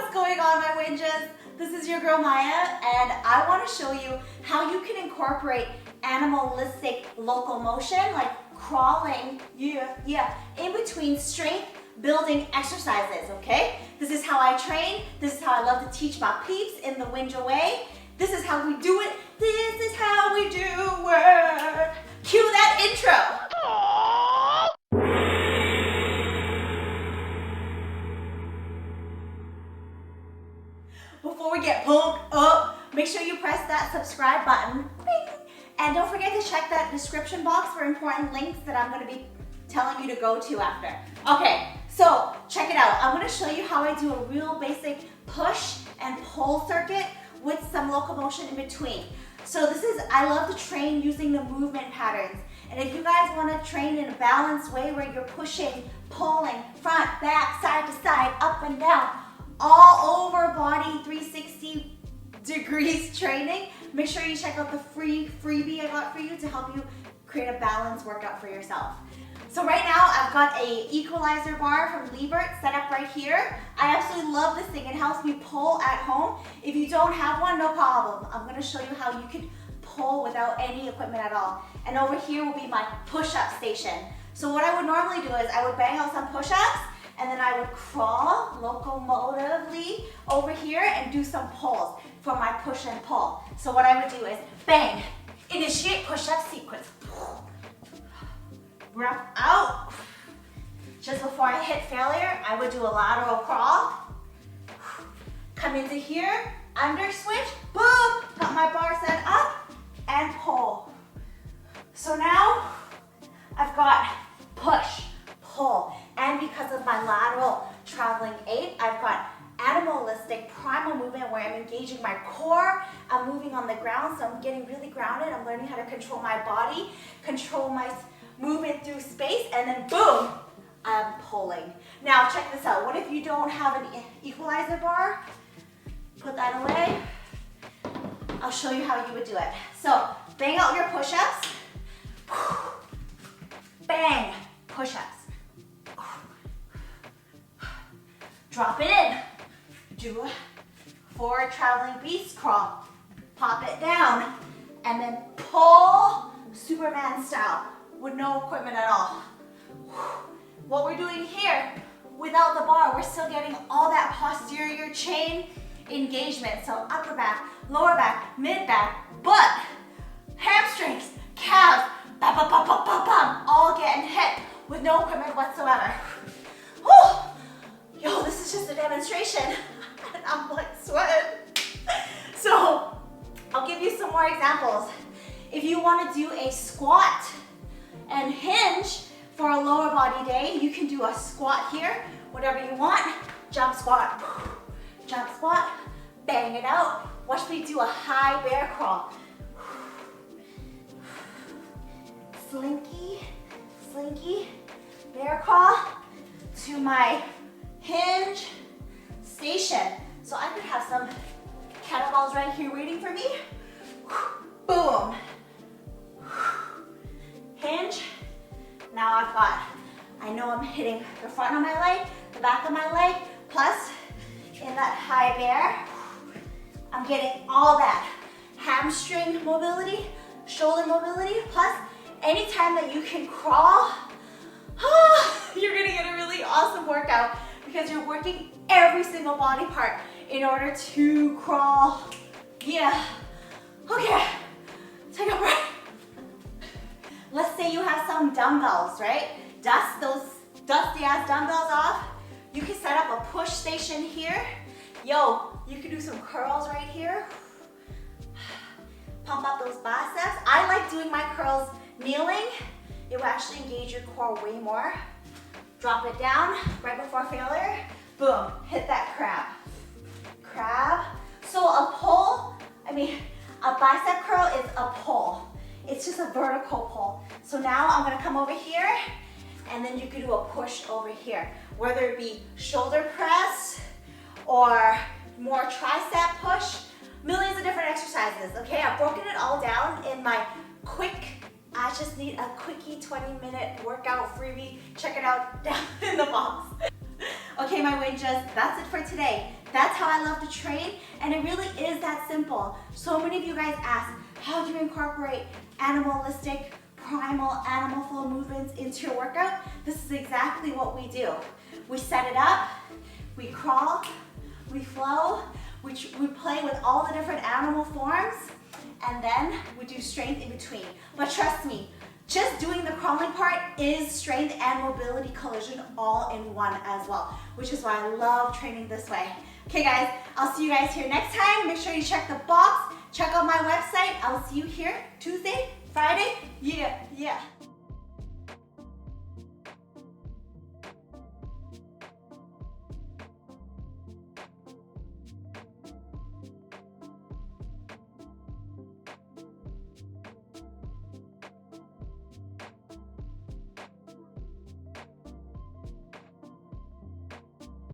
What's going on, my winges? This is your girl Maya, and I want to show you how you can incorporate animalistic locomotion, like crawling, in between strength building exercises, okay? This is how I train. This is how I love to teach my peeps in the Winja way. This is how we do it. This is how we do it. Cue that intro. Before we get pumped up, make sure you press that subscribe button. Bing. And don't forget to check that description box for important links that I'm going to be telling you to go to after. Okay, so check it out. I'm going to show you how I do a real basic push and pull circuit with some locomotion in between. So I love to train using the movement patterns. And if you guys want to train in a balanced way where you're pushing, pulling, front, back, side to side, up and down, all over body 360 degrees training, make sure you check out the freebie I got for you to help you create a balanced workout for yourself. So right now I've got a equalizer bar from Liebert set up right here. I absolutely love this thing. It helps me pull at home. If you don't have one, no problem. I'm going to show you how you can pull without any equipment at all. And over here will be my push-up station. So what I would normally do is I would bang out some push-ups, and then I would crawl locomotively over here and do some pulls for my push and pull. So what I would do is bang, initiate push-up sequence. Wrap out. Just before I hit failure, I would do a lateral crawl. Come into here, under switch, boom, got my bar set up and pull. So now I've got push, pull, and because of my lateral traveling 8, I've got animalistic primal movement where I'm engaging my core, I'm moving on the ground, so I'm getting really grounded, I'm learning how to control my body, control my movement through space, and then boom, I'm pulling. Now check this out, what if you don't have an equalizer bar? Put that away. I'll show you how you would do it. So bang out your push-ups, bang, push-ups. Drop it in. Do a forward traveling beast crawl. Pop it down. And then pull Superman style with no equipment at all. What we're doing here, without the bar, we're still getting all that posterior chain engagement. So upper back, lower back, mid back, butt, hamstrings, calves, all getting hit with no equipment whatsoever. Whew. Yo, this is just a demonstration, and I'm like sweating. So, I'll give you some more examples. If you want to do a squat and hinge for a lower body day, you can do a squat here, whatever you want. Jump squat, bang it out. Watch me do a high bear crawl. Slinky, bear crawl to my hinge station. So I could have some kettlebells right here waiting for me. Boom. Hinge. Now I know I'm hitting the front of my leg, the back of my leg, plus in that high bear, I'm getting all that hamstring mobility, shoulder mobility, plus anytime that you can crawl, you're gonna get a really awesome workout because you're working every single body part in order to crawl. Yeah. Okay, take a breath. Let's say you have some dumbbells, right? Dust those dusty ass dumbbells off. You can set up a push station here. Yo, you can do some curls right here. Pump up those biceps. I like doing my curls kneeling. It will actually engage your core way more. Drop it down right before failure. Boom, hit that crab. So a pull, a bicep curl is a pull. It's just a vertical pull. So now I'm gonna come over here, and then you can do a push over here, whether it be shoulder press or more tricep push, millions of different exercises, okay? I've broken it all down in my I just need a quickie 20-minute workout freebie. Check it out down in the box. Okay, my Winjas, that's it for today. That's how I love to train, and it really is that simple. So many of you guys ask, how do you incorporate animalistic, primal, animal flow movements into your workout? This is exactly what we do. We set it up, we crawl, we flow, we play with all the different animal forms, and then we do strength in between. But trust me, just doing the crawling part is strength and mobility collision all in one as well, which is why I love training this way. Okay guys, I'll see you guys here next time. Make sure you check the box, check out my website. I'll see you here Tuesday, Friday, yeah.